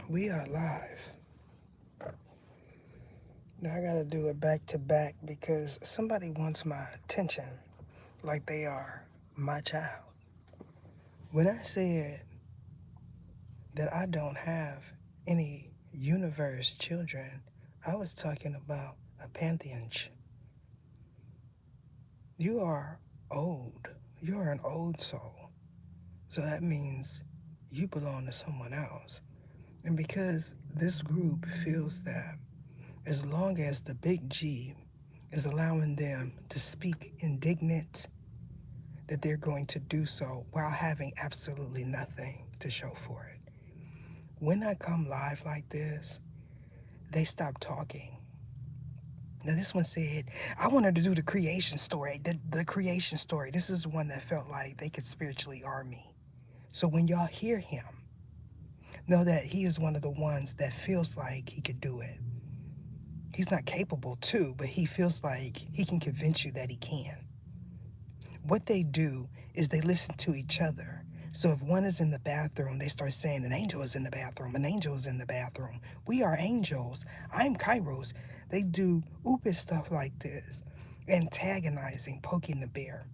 We are live. Now I gotta do it back to back because somebody wants my attention like they are my child. When I said that I don't have any universe children, I was talking about a pantheon. You are old. You are an old soul. So that means you belong to someone else. And because this group feels that as long as the big G is allowing them to speak indignant, that they're going to do so while having absolutely nothing to show for it. When I come live like this, they stop talking. Now this one said, I wanted to do the creation story. The creation story. This is one that felt like they could spiritually arm me. So when y'all hear him, know that he is one of the ones that feels like he could do it. He's not capable to, but he feels like he can convince you that he can. What they do is they listen to each other. So if one is in the bathroom, they start saying, an angel is in the bathroom, an angel is in the bathroom. We are angels. I'm Kairos. They do oopus stuff like this, antagonizing, poking the bear.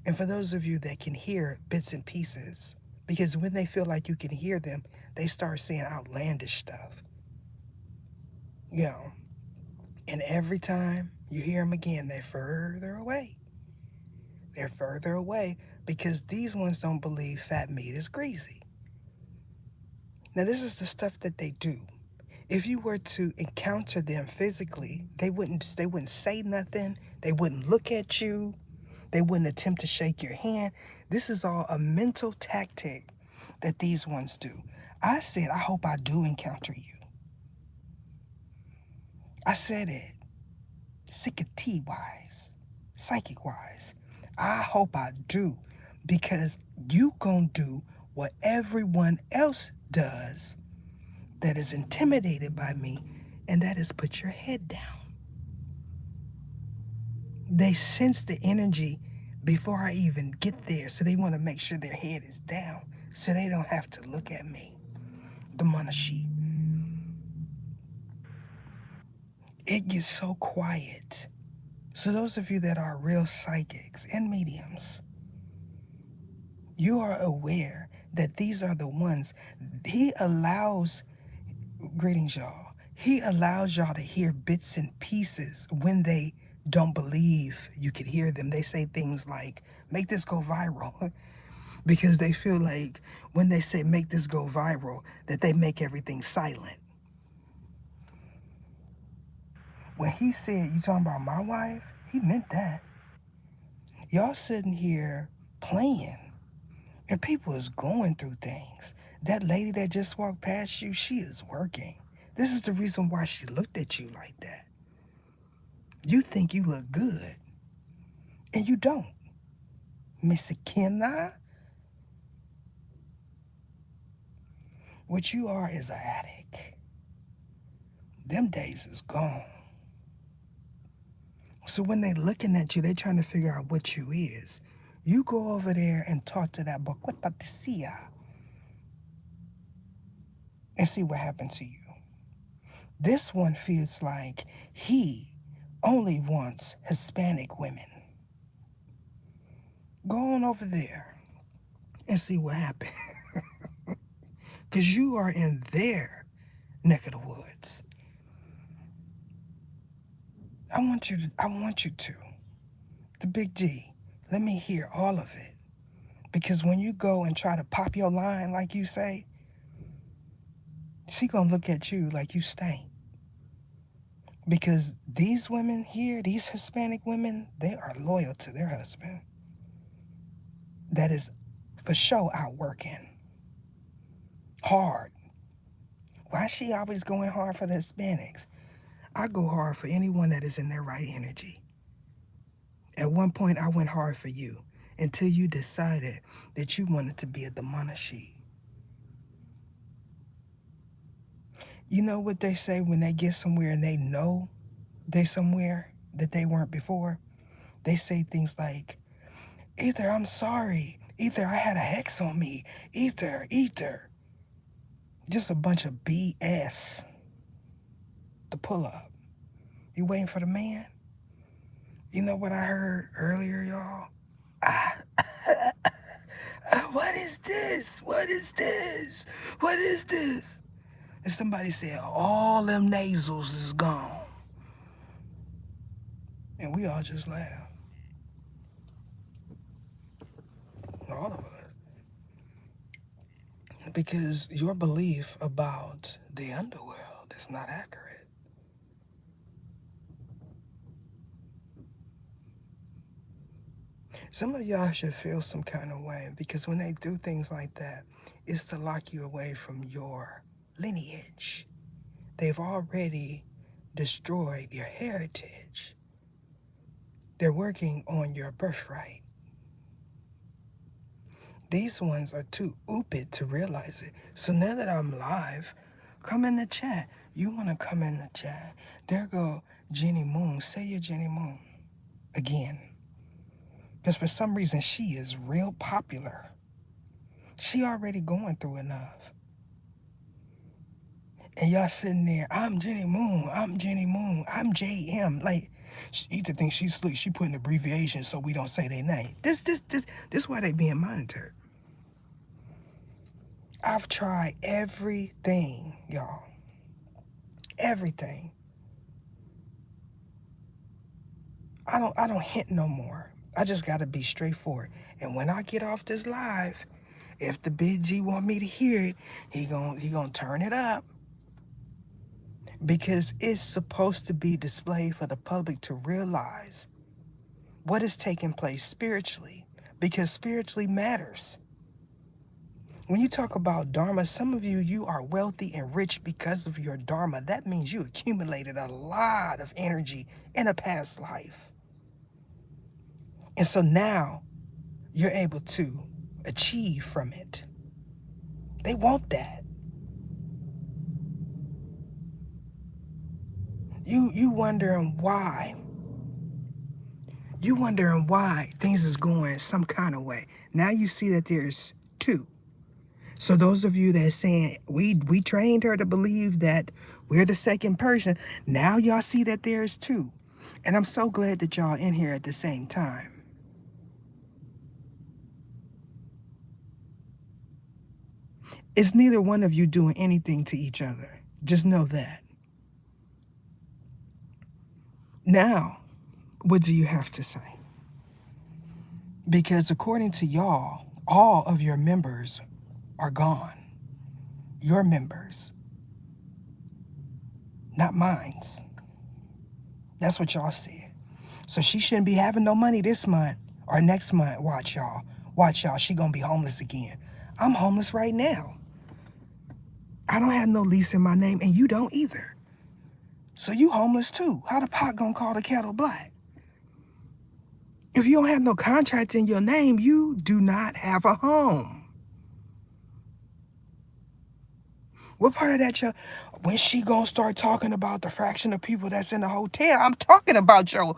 And for those of you that can hear bits and pieces, because when they feel like you can hear them, they start saying outlandish stuff. You know, and every time you hear them again, they're further away. They're further away because these ones don't believe fat meat is greasy. Now, this is the stuff that they do. If you were to encounter them physically, they wouldn't say nothing. They wouldn't look at you. They wouldn't attempt to shake your hand. This is all a mental tactic that these ones do. I said, I hope I do encounter you. I said it. Psychic-wise. Psychic-wise. I hope I do, because you gonna do what everyone else does that is intimidated by me, and that is put your head down. They sense the energy before I even get there, so they want to make sure their head is down so they don't have to look at me. The Manashi. It gets so quiet. So those of you that are real psychics and mediums, you are aware that these are the ones he allows. Greetings, y'all. He allows y'all to hear bits and pieces when they don't believe you could hear them. They say things like, make this go viral, because they feel like when they say make this go viral, that they make everything silent. When he said, you talking about my wife, he meant that. Y'all sitting here playing, and people is going through things. That lady that just walked past you, she is working. This is the reason why she looked at you like that. You think you look good, and you don't. Miss Kenna, what you are is an addict. Them days is gone. So when they looking at you, they trying to figure out what you is. You go over there and talk to that Bakwatatia and see what happened to you. This one feels like he only wants Hispanic women. Go on over there and see what happened. Because you are in their neck of the woods. I want you to. The big G. Let me hear all of it. Because when you go and try to pop your line like you say, she gonna look at you like you stink. Because these women here, these Hispanic women, they are loyal to their husband. That is for sure out working. Hard. Why is she always going hard for the Hispanics? I go hard for anyone that is in their right energy. At one point, I went hard for you until you decided that you wanted to be a Damanashi. You know what they say when they get somewhere and they know they somewhere that they weren't before? They say things like, either I'm sorry, either I had a hex on me, either. Just a bunch of BS to pull up. You waiting for the man? You know what I heard earlier, y'all? What is this? What is this? What is this? And somebody said, all them nasals is gone. And we all just laughed. All of us. Because your belief about the underworld is not accurate. Some of y'all should feel some kind of way because when they do things like that, it's to lock you away from your lineage. They've already destroyed your heritage. They're working on your birthright. These ones are too ooped to realize it. So now that I'm live, come in the chat. You want to come in the chat. There go Jenny Moon. Say your Jenny Moon again. Because for some reason, she is real popular. She already going through enough. And y'all sitting there, I'm Jenny Moon, I'm Jenny Moon, I'm JM. Like, she either think she's slick, she putting abbreviations so we don't say their name. This why they being monitored. I've tried everything, y'all. Everything. I don't hint no more. I just gotta be straightforward. And when I get off this live, if the big G want me to hear it, he gonna turn it up. Because it's supposed to be displayed for the public to realize what is taking place spiritually. Because spiritually matters. When you talk about Dharma, some of you are wealthy and rich because of your Dharma. That means you accumulated a lot of energy in a past life. And so now you're able to achieve from it. They want that. You wondering why. You wondering why things is going some kind of way. Now you see that there's two. So those of you that are saying, we trained her to believe that we're the second person, now y'all see that there's two. And I'm so glad that y'all in here at the same time. It's neither one of you doing anything to each other. Just know that. Now, what do you have to say? Because according to y'all, all of your members are gone. Your members. Not mine's. That's what y'all said. So she shouldn't be having no money this month or next month. Watch y'all. Watch y'all. She gonna be homeless again. I'm homeless right now. I don't have no lease in my name and you don't either. So you homeless too. How the pot gonna call the kettle black? If you don't have no contract in your name, you do not have a home. What part of that when she gonna start talking about the fraction of people that's in the hotel? I'm talking about you.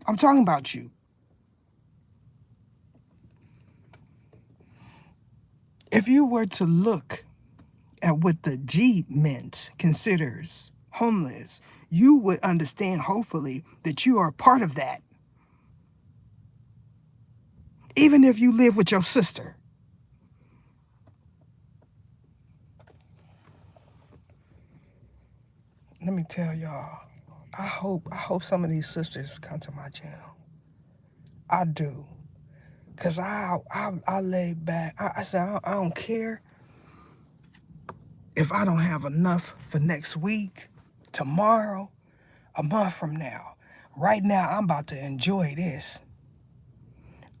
I'm talking about you. If you were to look at what the G Mint considers homeless, you would understand, hopefully, that you are part of that. Even if you live with your sister. Let me tell y'all, I hope some of these sisters come to my channel. I do. Cause I lay back. I said I don't care if I don't have enough for next week, tomorrow, a month from now. Right now, I'm about to enjoy this.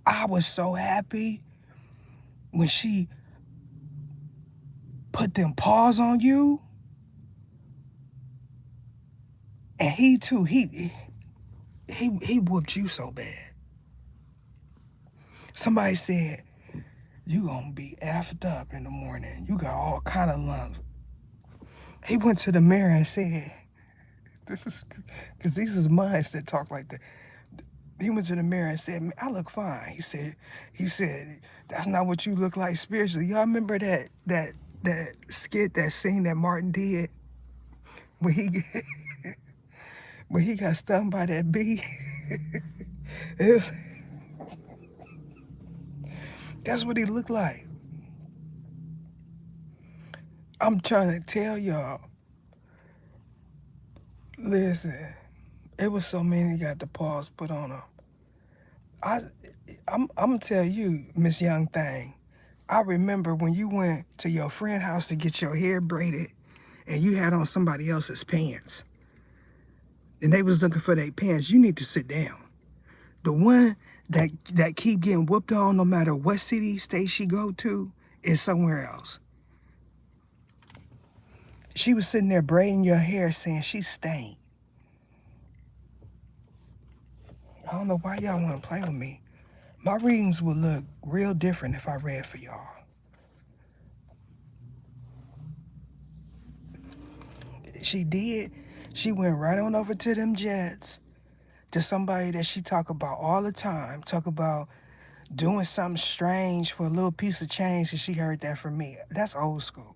I was so happy when she put them paws on you. And he too, he whooped you so bad. Somebody said, you gonna be effed up in the morning. You got all kind of lumps. He went to the mirror and said, this is, because these is minds that talk like that. He went to the mirror and said, I look fine. He said, that's not what you look like spiritually. Y'all remember that that skit, that scene that Martin did when he when he got stung by that bee. It was- that's what he looked like. I'm trying to tell y'all. Listen, it was so many got the paws put on them. I, I'm gonna tell you, Miss Young Thing. I remember when you went to your friend's house to get your hair braided, and you had on somebody else's pants, and they was looking for their pants. You need to sit down. The one that keep getting whooped on no matter what city, state she go to is somewhere else. She was sitting there braiding your hair saying she stank. I don't know why y'all want to play with me. My readings would look real different if I read for y'all. She did. She went right on over to them Jets, to somebody that she talk about all the time, talk about doing something strange for a little piece of change, and she heard that from me. That's old school.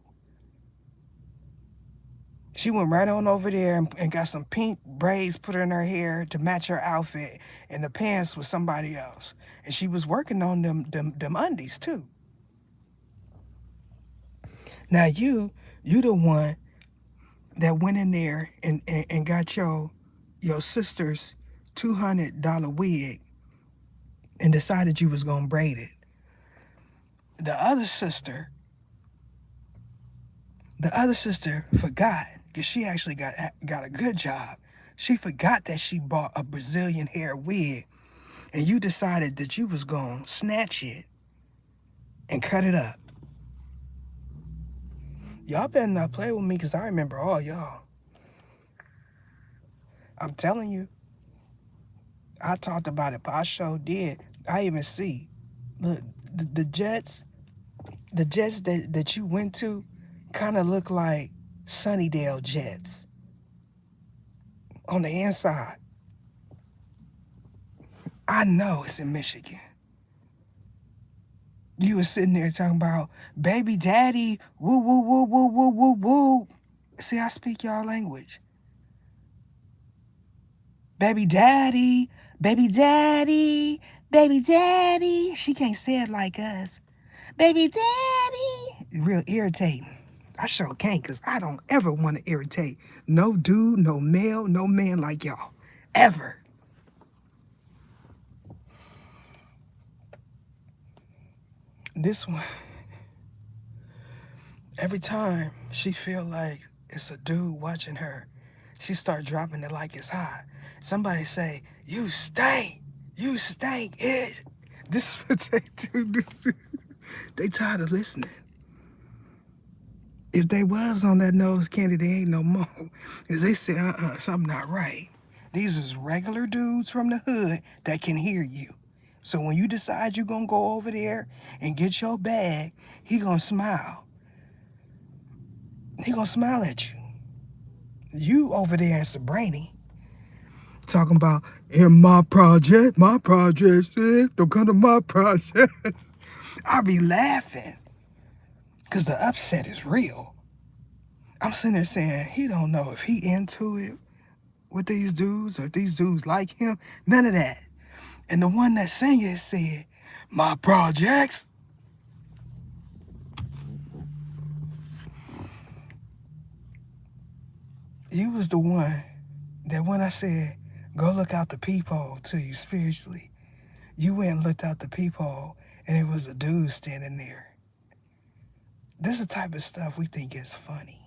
She went right on over there and got some pink braids put in her hair to match her outfit, and the pants was somebody else. And she was working on them undies too. Now you the one that went in there and got your sister's $200 wig and decided you was gonna braid it. The other sister, the other sister forgot because she actually got a good job. She forgot that she bought a Brazilian hair wig, and you decided that you was gonna snatch it and cut it up. Y'all better not play with me because I remember all y'all. I'm telling you, I talked about it, but I sure did. I even see, look, the Jets, the Jets that you went to kind of look like Sunnydale Jets on the inside. I know it's in Michigan. You was sitting there talking about baby daddy, woo woo woo woo woo woo woo. See, I speak y'all language. Baby daddy, baby daddy, baby daddy. She can't say it like us. Baby daddy. Real irritating. I sure can't because I don't ever want to irritate no dude, no male, no man like y'all. Ever. This one, every time she feel like it's a dude watching her, she start dropping it like it's hot. Somebody say, you stink. You stink it. This is what they do. They tired of listening. If they was on that nose candy, they ain't no more. Cause they say, something not right. These is regular dudes from the hood that can hear you. So when you decide you're gonna go over there and get your bag, he gonna smile. He gonna smile at you. You over there in Sabrina talking about in my project, don't come to my project. I be laughing because the upset is real. I'm sitting there saying he don't know if he into it with these dudes or if these dudes like him. None of that. And the one that sang it said, my projects. You was the one that when I said, go look out the peephole to you spiritually, you went and looked out the peephole and it was a dude standing there. This is the type of stuff we think is funny.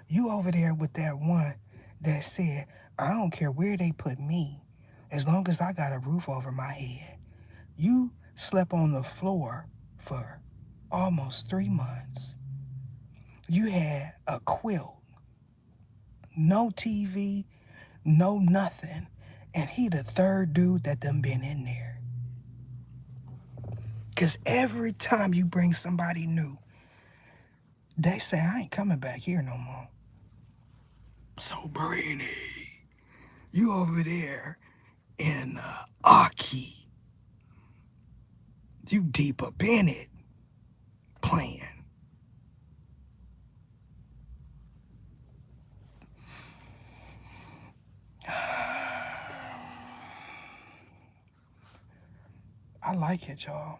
You over there with that one that said, I don't care where they put me, as long as I got a roof over my head. You slept on the floor for almost 3 months. You had a quilt, no TV, no nothing, and he the third dude that done been in there. Cause every time you bring somebody new, they say, I ain't coming back here no more. So Brainy, you over there in Aki, you deep up in it, playing. I like it, y'all,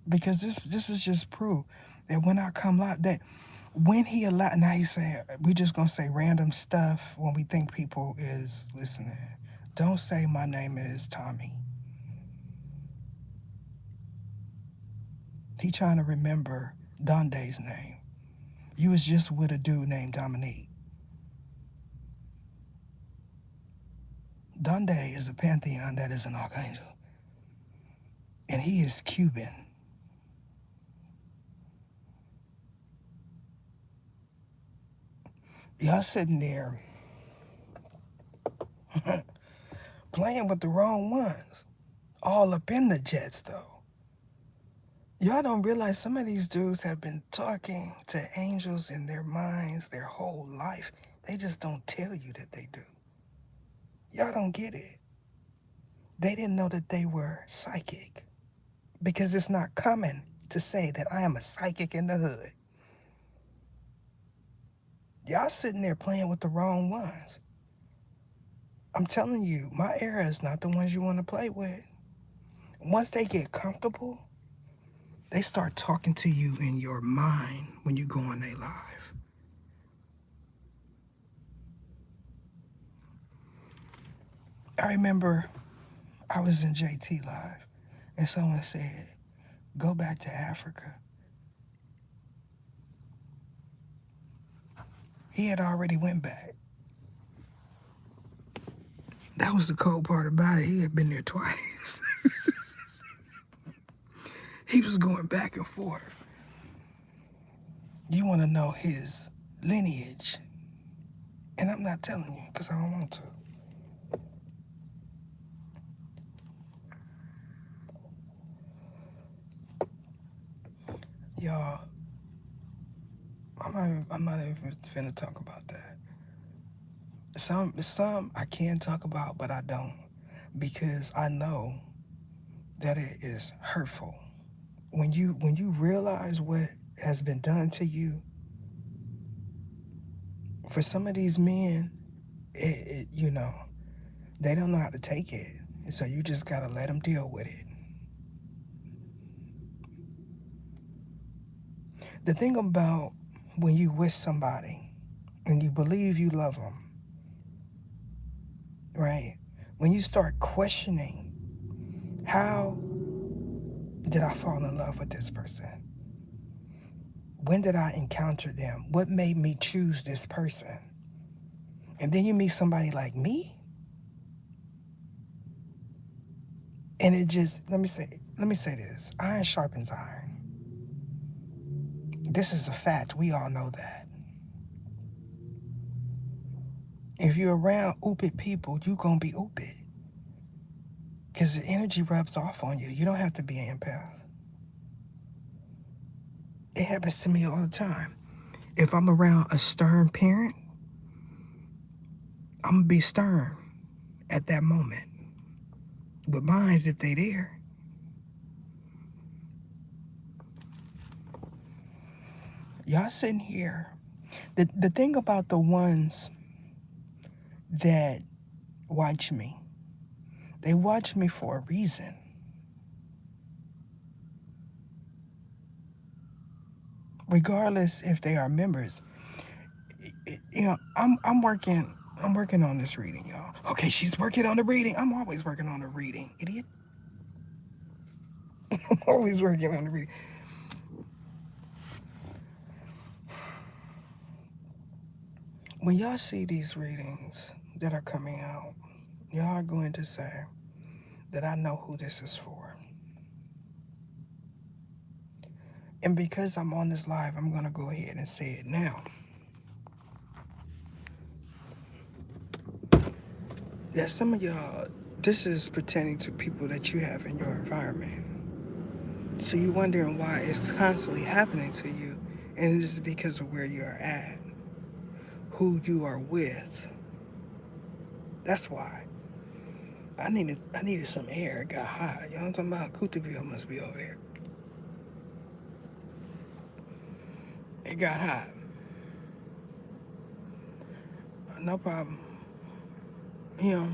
because this is just proof that when I come live, that when he allowed, now he's saying we just gonna say random stuff when we think people is listening. Don't say my name is Tommy. He trying to remember Donde's name. You was just with a dude named Dominique. Donde is a pantheon that is an archangel, and he is Cuban. Y'all sitting there playing with the wrong ones, all up in the jets though. Y'all don't realize some of these dudes have been talking to angels in their minds their whole life. They just don't tell you that they do. Y'all don't get it. They didn't know that they were psychic because it's not common to say that I am a psychic in the hood. Y'all sitting there playing with the wrong ones. I'm telling you, my era is not the ones you want to play with. Once they get comfortable, they start talking to you in your mind when you go on their live. I remember I was in JT live and someone said, go back to Africa. He had already went back. That was the cold part about it. He had been there twice. He was going back and forth. You want to know his lineage. And I'm not telling you because I don't want to. Y'all, I'm not even finna talk about that. Some I can talk about, but I don't. Because I know that it is hurtful. When you realize what has been done to you, for some of these men, they don't know how to take it. So you just gotta let them deal with it. The thing about when you wish somebody and you believe you love them, right? When you start questioning, how did I fall in love with this person? When did I encounter them? What made me choose this person? And then you meet somebody like me, and it just let me say this: iron sharpens iron. This is a fact. We all know that. If you're around ooped people, you're gonna be ooped. Because the energy rubs off on you. You don't have to be an empath. It happens to me all the time. If I'm around a stern parent, I'm gonna be stern at that moment. But mine's if they there. Y'all sitting here. The thing about the ones that watch me, they watch me for a reason. Regardless if they are members. I'm working on this reading, y'all. Okay, she's working on the reading. I'm always working on the reading, idiot. I'm always working on the reading. When y'all see these readings that are coming out, y'all are going to say that I know who this is for. And because I'm on this live, I'm going to go ahead and say it now. That some of y'all, this is pertaining to people that you have in your environment. So you're wondering why it's constantly happening to you, and it is because of where you are at, who you are with. That's why. I needed some air. It got hot. Y'all know what I'm talking about? Couteville must be over there. It got hot. No problem. You know,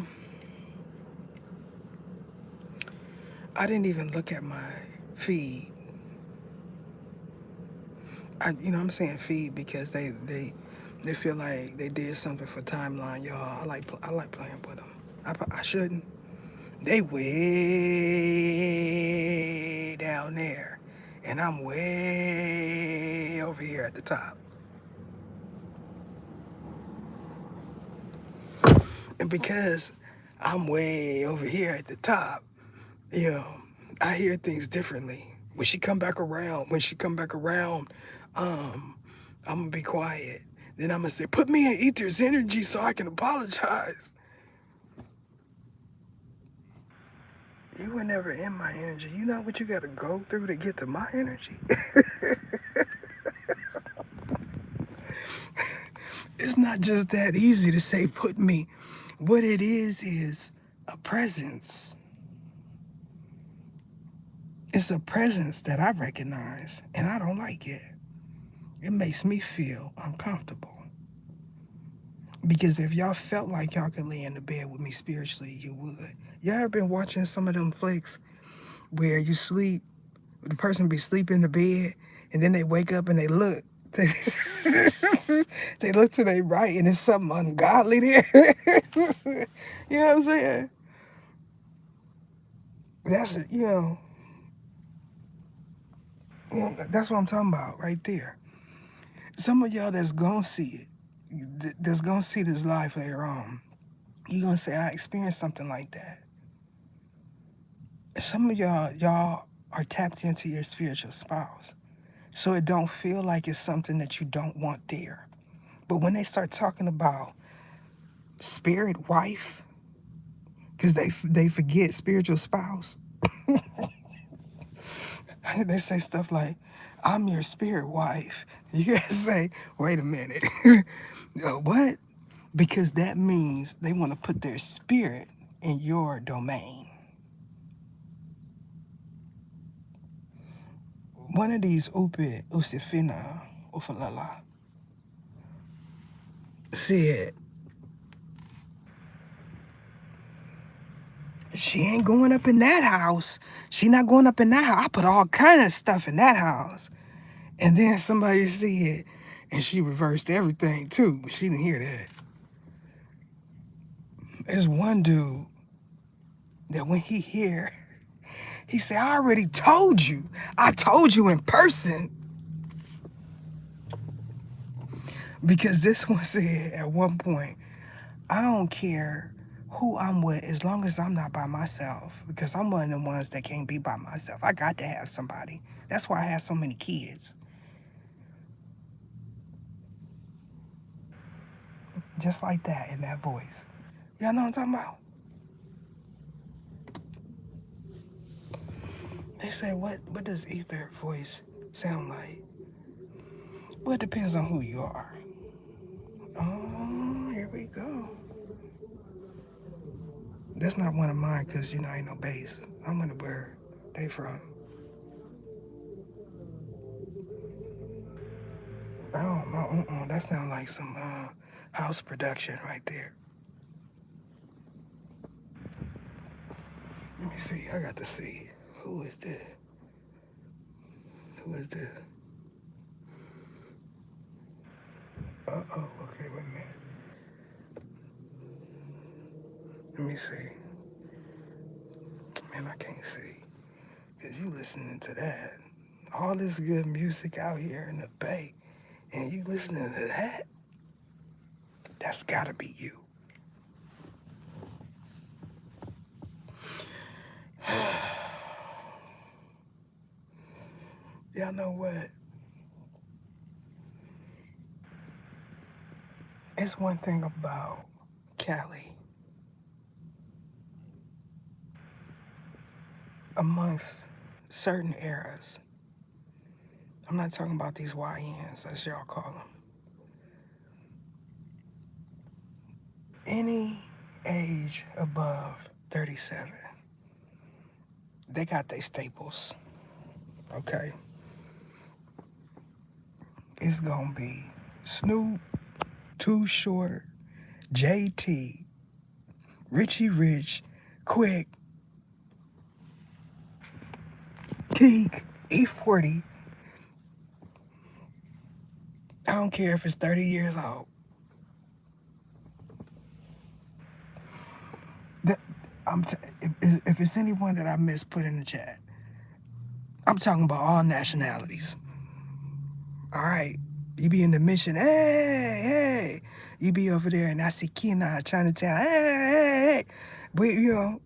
I didn't even look at my feed. I'm saying feed because they feel like they did something for timeline, y'all. I like playing with them. I shouldn't. They way down there, and I'm way over here at the top. And because I'm way over here at the top, you know, I hear things differently. When she come back around, um, I'm gonna be quiet. Then I'm gonna say, put me in Ether's energy so I can apologize. You were never in my energy. You know what you gotta go through to get to my energy? It's not just that easy to say, put me. What it is a presence. It's a presence that I recognize, and I don't like it. It makes me feel uncomfortable. Because if y'all felt like y'all could lay in the bed with me spiritually, you would. Y'all ever been watching some of them flicks where you sleep, the person be sleeping in the bed, and then they wake up and they look. They look to their right and there's something ungodly there. You know what I'm saying? That's it, that's what I'm talking about right there. Some of y'all that's gonna see it, that's gonna see this live later on, you gonna say, I experienced something like that. Some of y'all are tapped into your spiritual spouse. So it don't feel like it's something that you don't want there. But when they start talking about spirit wife, because they forget spiritual spouse, they say stuff like, I'm your spirit wife. You gotta say, wait a minute. What? Because that means they want to put their spirit in your domain. One of these Upi Usifina Ufalala said, she ain't going up in that house. She not going up in that house. I put all kind of stuff in that house. And then somebody said, and she reversed everything too, but she didn't hear that. There's one dude that when he hear, he said, I already told you. I told you in person. Because this one said at one point, I don't care who I'm with as long as I'm not by myself, because I'm one of the ones that can't be by myself. I got to have somebody. That's why I have so many kids. Just like that in that voice. Y'all know what I'm talking about? They say, what does ether voice sound like? Well, it depends on who you are. Oh, here we go. That's not one of mine because, ain't no bass. I'm gonna where they from. I don't know. That sounds like some house production right there. Let me see. I got to see. Who is this? Who is this? Uh-oh. Okay, wait a minute. Let me see. Man, I can't see. Because you listening to that. All this good music out here in the Bay, and you listening to that? That's gotta be you. Y'all know what? It's one thing about Cali. Amongst certain eras, I'm not talking about these YNs, as y'all call them. Any age above 37, they got their staples, okay? It's gonna be Snoop, Too Short, JT, Richie Rich, Quick, think E40, I don't care if it's 30 years old, that, if it's anyone that I missed, put in the chat. I'm talking about all nationalities. All right. You be in the mission, hey, hey. You be over there in Asikina, Chinatown, hey, hey, hey. But, you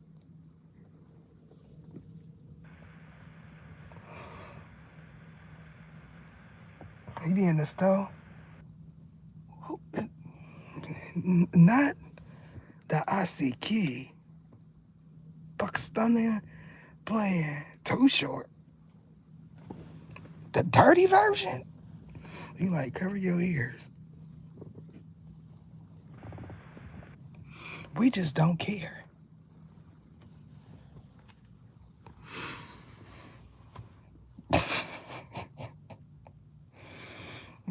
be in the store. Not the Asiki, Pakistani playing Too Short. The dirty version? You like, cover your ears. We just don't care.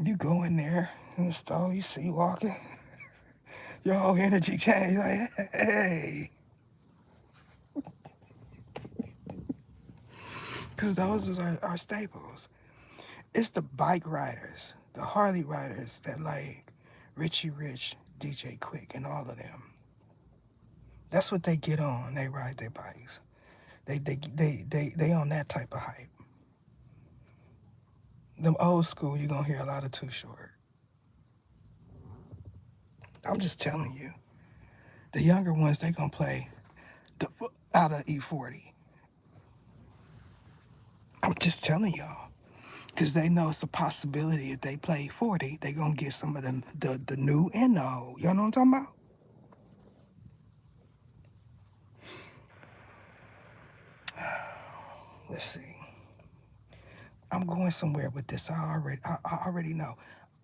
You go in there in the store, you see walking, your whole energy change. Like, hey, because those are our staples. It's the bike riders, the Harley riders that like Richie Rich, DJ Quick, and all of them. That's what they get on. They ride their bikes. They on that type of hype. Them old school, you're gonna hear a lot of Too Short. I'm just telling you. The younger ones, they gonna play the out of E40. I'm just telling y'all. Because they know it's a possibility if they play 40, they gonna get some of them, the new and the old. Y'all know what I'm talking about? Let's see. I'm going somewhere with this. I already know.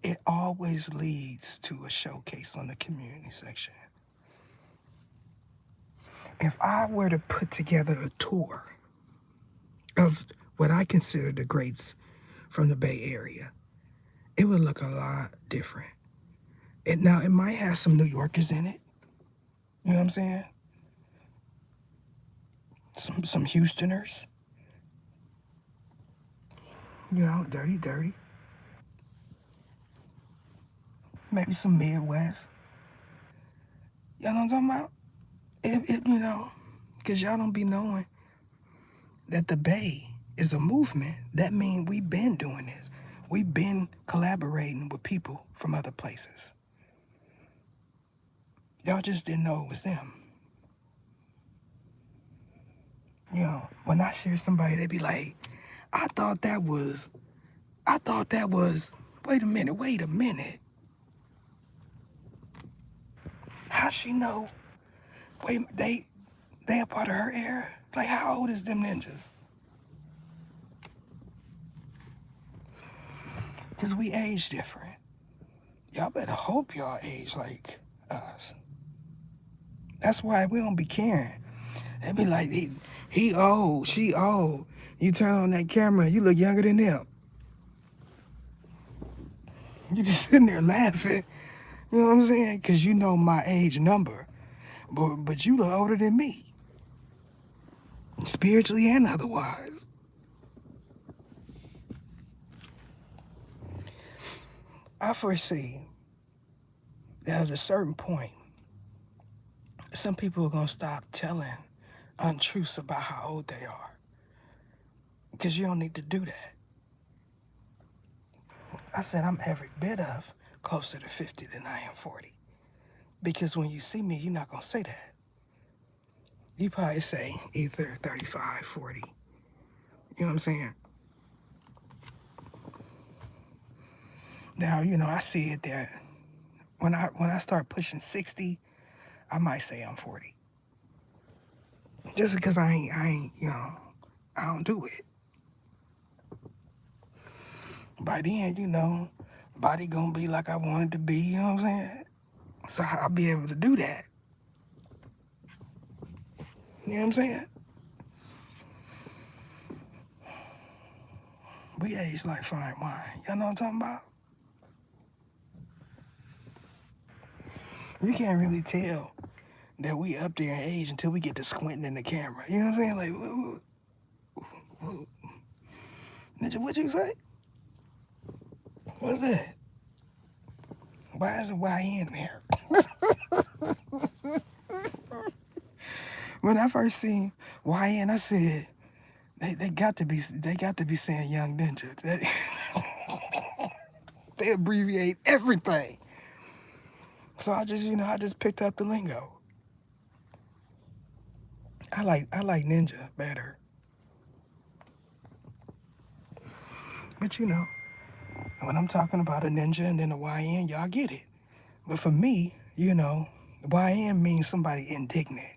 It always leads to a showcase on the community section. If I were to put together a tour of what I consider the greats from the Bay Area, it would look a lot different. Now, it might have some New Yorkers in it. You know what I'm saying? Some Houstoners. You know, dirty, dirty. Maybe some Midwest. Y'all know what I'm talking about? Because y'all don't be knowing that the Bay is a movement. That means we've been doing this. We've been collaborating with people from other places. Y'all just didn't know it was them. When I share somebody, they be like, I thought that was, wait a minute. How she know? Wait, they a part of her era? Like, how old is them ninjas? Because we age different. Y'all better hope y'all age like us. That's why we don't be caring. They be like, he old, she old. You turn on that camera, you look younger than them. You be sitting there laughing. You know what I'm saying? Because you know my age number. But you look older than me. Spiritually and otherwise. I foresee that at a certain point, some people are going to stop telling untruths about how old they are. Because you don't need to do that. I said I'm every bit of closer to 50 than I am 40. Because when you see me, you're not going to say that. You probably say either 35, 40. You know what I'm saying? Now, I see it that when I start pushing 60, I might say I'm 40. Just because I ain't, I don't do it. By then, body gonna be like I want it to be, you know what I'm saying? So I'll be able to do that. You know what I'm saying? We age like fine wine. Y'all know what I'm talking about? You can't really tell that we up there in age until we get to squinting in the camera. You know what I'm saying? Like, Ninja, what'd you say? What's that? Why is a YN there? When I first seen YN, I said they got to be saying Young Ninja. They abbreviate everything. So I just picked up the lingo. I like Ninja better. But when I'm talking about a ninja and then a YN, y'all get it. But for me, YN means somebody indignant.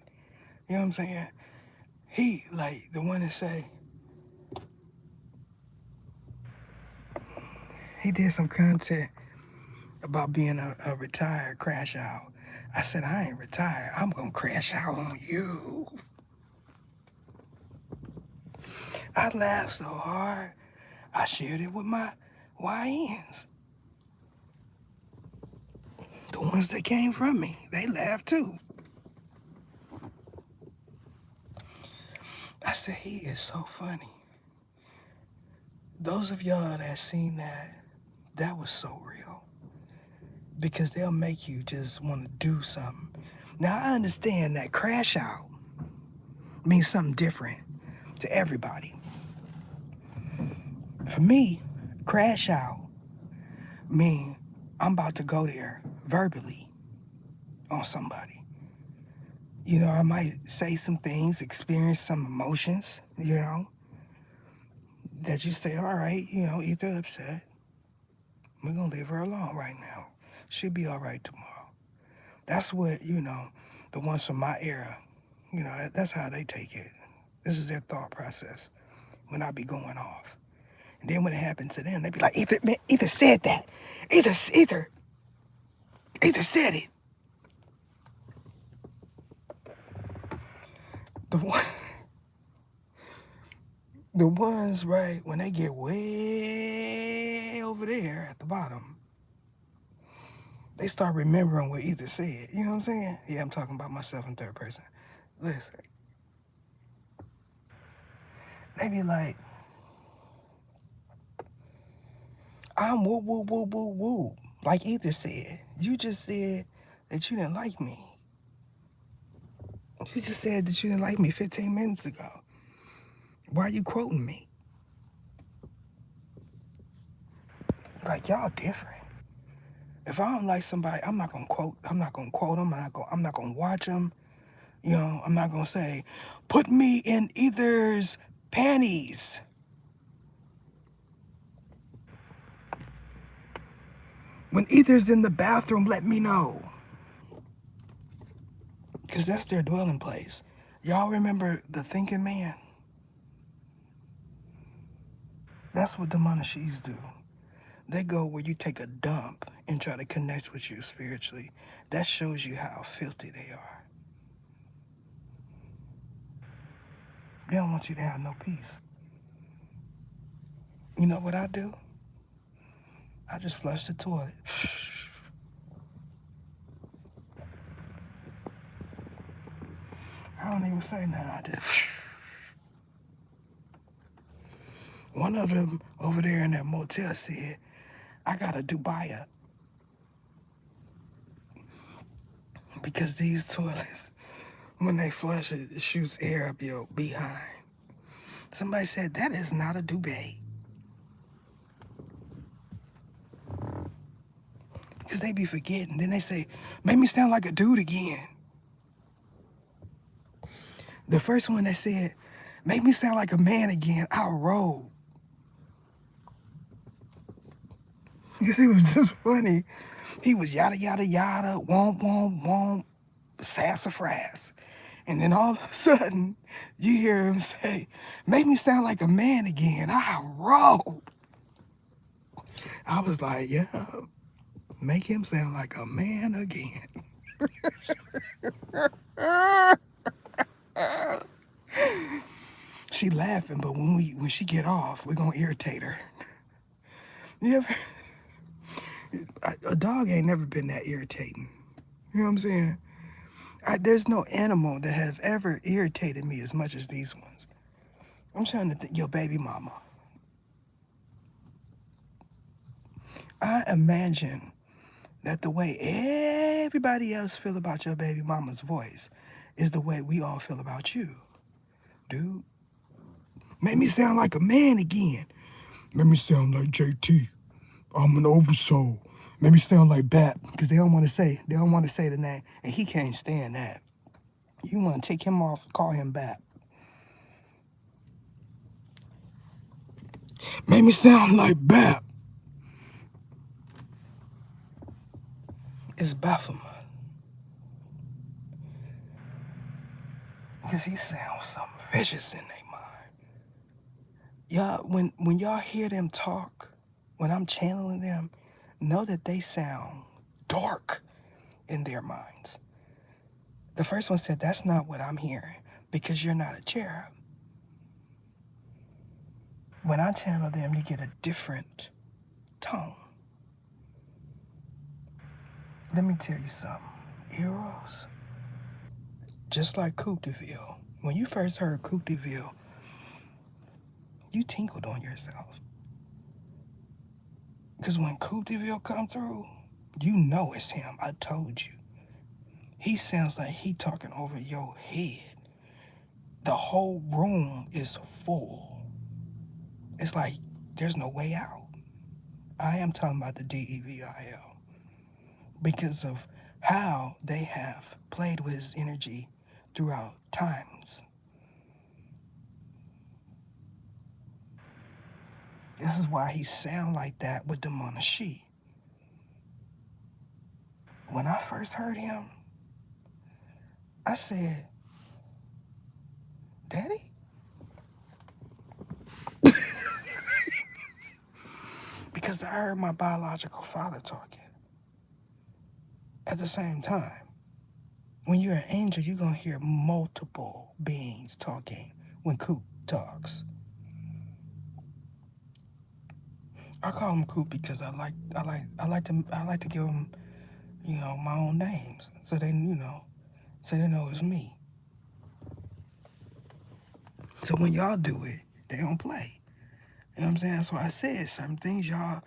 You know what I'm saying? He like the one that say he did some content about being a retired crash out. I said, I ain't retired. I'm gonna crash out on you. I laughed so hard, I shared it with my YNs. The ones that came from me, they laughed too. I said, he is so funny. Those of y'all that seen that was so real. Because they'll make you just want to do something. Now, I understand that crash out means something different to everybody. For me, crash out means I'm about to go there verbally on somebody. I might say some things, experience some emotions, that you say, all right, either upset. We're going to leave her alone right now. She'll be all right tomorrow. That's what, the ones from my era, that's how they take it. This is their thought process when I be going off. And then when it happens to them, they be like, either said that. Either said it. The one, the ones, right, when they get way over there at the bottom, they start remembering what either said. You know what I'm saying? Yeah, I'm talking about myself in third person. Listen, they be like, I'm woo woo woo woo woo. Like either said. You just said that you didn't like me. You just said that you didn't like me 15 minutes ago. Why are you quoting me? Like, y'all different. If I don't like somebody, I'm not gonna quote them. I'm not gonna watch them. I'm not gonna say, put me in either's panties. When either's in the bathroom, let me know. Because that's their dwelling place. Y'all remember the thinking man? That's what the Monashees do. They go where you take a dump and try to connect with you spiritually. That shows you how filthy they are. They don't want you to have no peace. You know what I do? I just flush the toilet. I don't even say nothing. I just. One of them over there in that motel said, I gotta Dubai up. Because these toilets, when they flush it, it shoots air up your behind. Somebody said, that is not a duvet. Because they be forgetting. Then they say, make me sound like a dude again. The first one that said, make me sound like a man again, I'll roll. Because it was just funny. He was yada, yada, yada, womp, womp, womp, sassafras. And then all of a sudden, you hear him say, make me sound like a man again, I'll roll. I was like, yeah, make him sound like a man again. She laughing, but when she get off, we're gonna irritate her. You ever, a dog ain't never been that irritating. You know what I'm saying? There's no animal that have ever irritated me as much as these ones. I'm trying to think, your baby mama. I imagine that the way everybody else feel about your baby mama's voice is the way we all feel about you. Dude, make me sound like a man again. Make me sound like JT. I'm an oversoul. Make me sound like Bap, because they don't want to say the name, and he can't stand that. You want to take him off, call him Bap. Make me sound like Bap. It's Baphomet. Because he sounds something vicious in their mind. Y'all, when y'all hear them talk, when I'm channeling them, know that they sound dark in their minds. The first one said, that's not what I'm hearing, because you're not a cherub. When I channel them, you get a different tone. Let me tell you something. Eros, just like Coupe de Ville, when you first heard Coupe de Ville, you tinkled on yourself. Because when Coupe de Ville come through, you know it's him. I told you. He sounds like he talking over your head. The whole room is full. It's like there's no way out. I am talking about the DEVIL because of how they have played with his energy throughout times. This is why he sound like that with the Monashi. When I first heard him, I said, Daddy? Because I heard my biological father talking at the same time. When you're an angel, you're going to hear multiple beings talking when Coop talks. I call him Coop because I like to give him, my own names so they know it's me. So when y'all do it, they don't play. You know what I'm saying? That's why I said some things y'all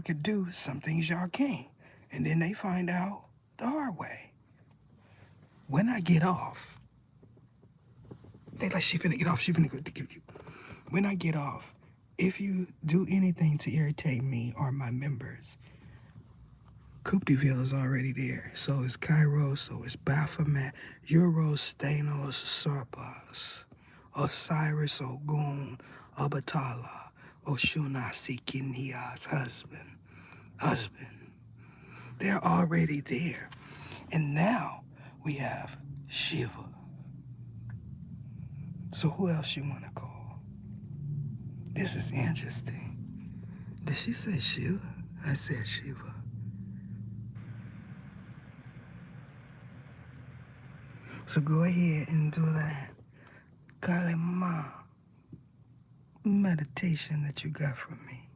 could do, some things y'all can't. And then they find out the hard way. When I get off, they like, she finna get off, she finna go. When I get off, if you do anything to irritate me or my members, Coupe de Ville is already there. So is Cairo, so is Baphomet, Euros, Thanos, Sarpas, Osiris, Ogun, Abatala, Oshuna, Sikinia's husband. They're already there. And now we have Shiva. So who else you want to call? This is interesting. Did she say Shiva? I said Shiva. So go ahead and do that Kalima meditation that you got from me.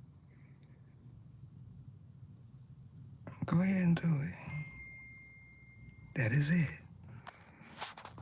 Go ahead and do it. That is it.